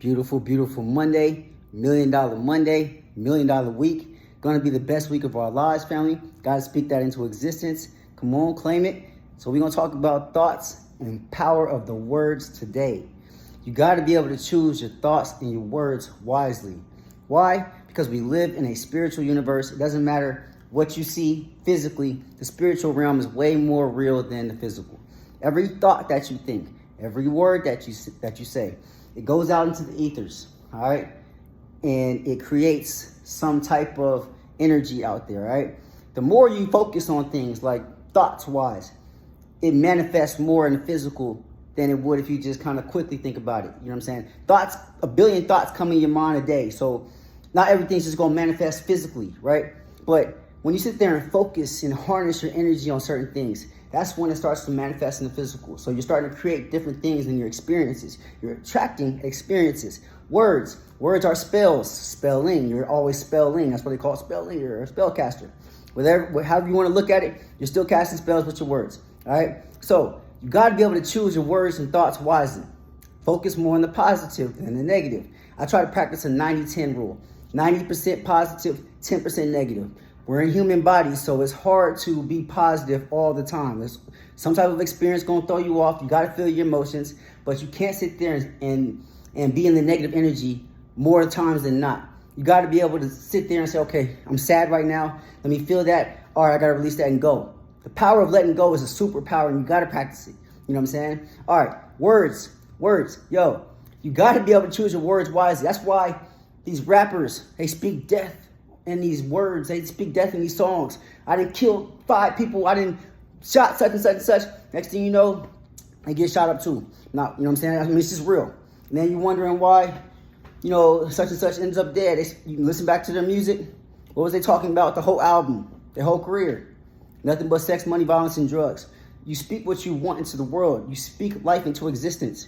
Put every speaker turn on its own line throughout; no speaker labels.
Beautiful, beautiful Monday, $1 million Monday, $1 million week. Going to be the best week of our lives, family. Got to speak that into existence. Come on, claim it. So we're going to talk about thoughts and power of the words today. You got to be able to choose your thoughts and your words wisely. Why? Because we live in a spiritual universe. It doesn't matter what you see physically. The spiritual realm is way more real than the physical. Every thought that you think, every word that you say, it goes out into the ethers, all right? And it creates some type of energy out there, right? The more you focus on things like thoughts-wise, it manifests more in the physical than it would if you just kind of quickly think about it. You know what I'm saying? Thoughts, a billion thoughts come in your mind a day. So not everything's just going to manifest physically, right? But when you sit there and focus and harness your energy on certain things, that's when it starts to manifest in the physical. So you're starting to create different things in your experiences. You're attracting experiences. Words are spells. Spelling. You're always spelling. That's what they call spelling. You're a spellcaster. However you want to look at it, you're still casting spells with your words. All right? So you got to be able to choose your words and thoughts wisely. Focus more on the positive than the negative. I try to practice a 90-10 rule. 90% positive, 10% negative. We're in human bodies, so it's hard to be positive all the time. There's some type of experience going to throw you off. You got to feel your emotions, but you can't sit there and be in the negative energy more times than not. You got to be able to sit there and say, okay, I'm sad right now. Let me feel that. All right, I got to release that and go. The power of letting go is a superpower, and you got to practice it. You know what I'm saying? All right, words. Yo, you got to be able to choose your words wisely. That's why these rappers, they speak death in these words. They speak death in these songs. I didn't kill 5 people. I didn't shot such and such and such. Next thing you know, they get shot up too. Now, you know what I'm saying? I mean, it's just real. And then you're wondering why, such and such ends up dead. You can listen back to their music. What was they talking about? The whole album, their whole career. Nothing but sex, money, violence, and drugs. You speak what you want into the world. You speak life into existence.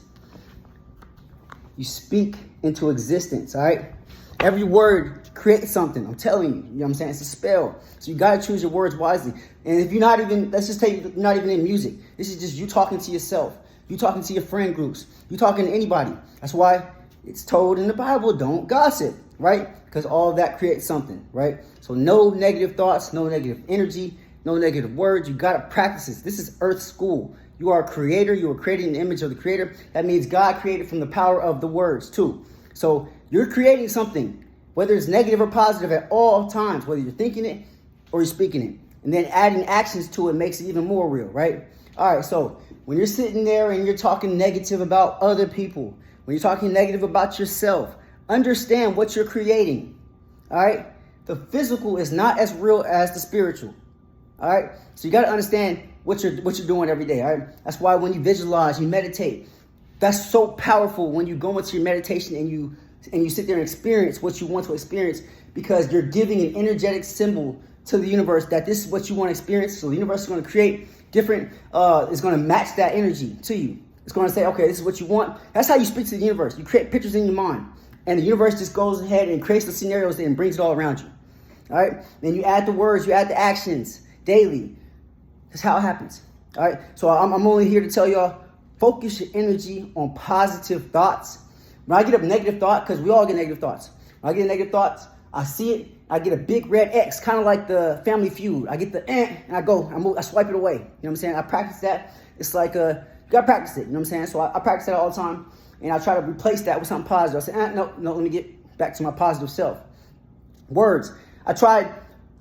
You speak into existence, all right? Every word creates something. I'm telling you. You know what I'm saying? It's a spell. So you got to choose your words wisely. And if you're not even, let's just take, you're not even in music. This is just you talking to yourself. You talking to your friend groups. You talking to anybody. That's why it's told in the Bible, don't gossip, right? Because all of that creates something, right? So no negative thoughts, no negative energy, no negative words. You got to practice this. This is Earth School. You are a creator. You are creating the image of the creator. That means God created from the power of the words too. So you're creating something, whether it's negative or positive at all times, whether you're thinking it or you're speaking it. And then adding actions to it makes it even more real, right? All right, so when you're sitting there and you're talking negative about other people, when you're talking negative about yourself, understand what you're creating, all right? The physical is not as real as the spiritual, all right? So you got to understand what you're doing every day, all right? That's why when you visualize, you meditate, that's so powerful when you go into your meditation and you sit there and experience what you want to experience, because you're giving an energetic symbol to the universe that this is what you want to experience. So the universe is going to create different, it's going to match that energy to you. It's going to say, okay, this is what you want. That's how you speak to the universe. You create pictures in your mind, and the universe just goes ahead and creates the scenarios and brings it all around you. All right. Then you add the words, you add the actions daily. That's how it happens. All right. So I'm only here to tell y'all, focus your energy on positive thoughts. When I get a negative thought, because we all get negative thoughts. When I get negative thoughts, I see it, I get a big red X, kind of like the Family Feud. I get the and I swipe it away. You know what I'm saying? I practice that. It's like you gotta practice it. You know what I'm saying? So I practice that all the time, and I try to replace that with something positive. I say, no, let me get back to my positive self. Words. I try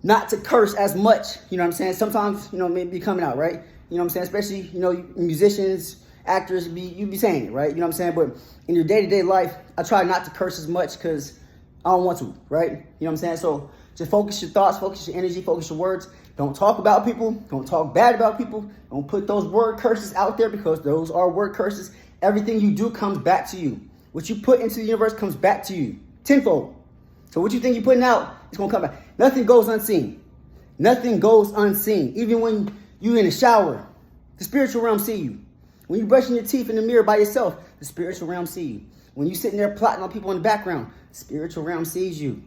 not to curse as much. You know what I'm saying? Sometimes, maybe be coming out, right? You know what I'm saying? Especially, musicians, actors, you be saying it, right? You know what I'm saying? But in your day-to-day life, I try not to curse as much because I don't want to, right? You know what I'm saying? So just focus your thoughts, focus your energy, focus your words. Don't talk about people. Don't talk bad about people. Don't put those word curses out there, because those are word curses. Everything you do comes back to you. What you put into the universe comes back to you tenfold. So what you think you're putting out, it's going to come back. Nothing goes unseen. Nothing goes unseen. Even when you're in the shower, the spiritual realm see you. When you're brushing your teeth in the mirror by yourself, the spiritual realm see you. When you're sitting there plotting on people in the background, the spiritual realm sees you.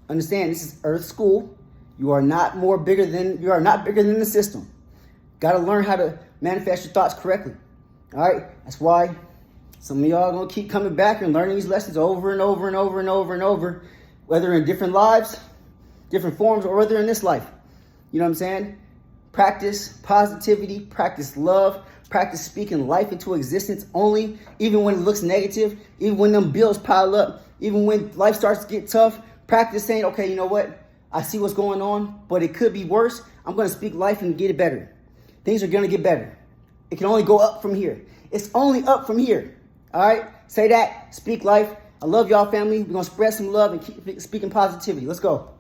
Understand, this is Earth School. You are not bigger than the system. Got to learn how to manifest your thoughts correctly. All right? That's why Some of y'all gonna keep coming back and learning these lessons over and over and over and over and over, whether in different lives, different forms, or whether in this life. You know what I'm saying? Practice positivity, practice love, practice speaking life into existence only, even when it looks negative, even when them bills pile up, even when life starts to get tough. Practice saying, okay, you know what? I see what's going on, but it could be worse. I'm going to speak life and get it better. Things are going to get better. It can only go up from here. It's only up from here. All right? Say that. Speak life. I love y'all, family. We're going to spread some love and keep speaking positivity. Let's go.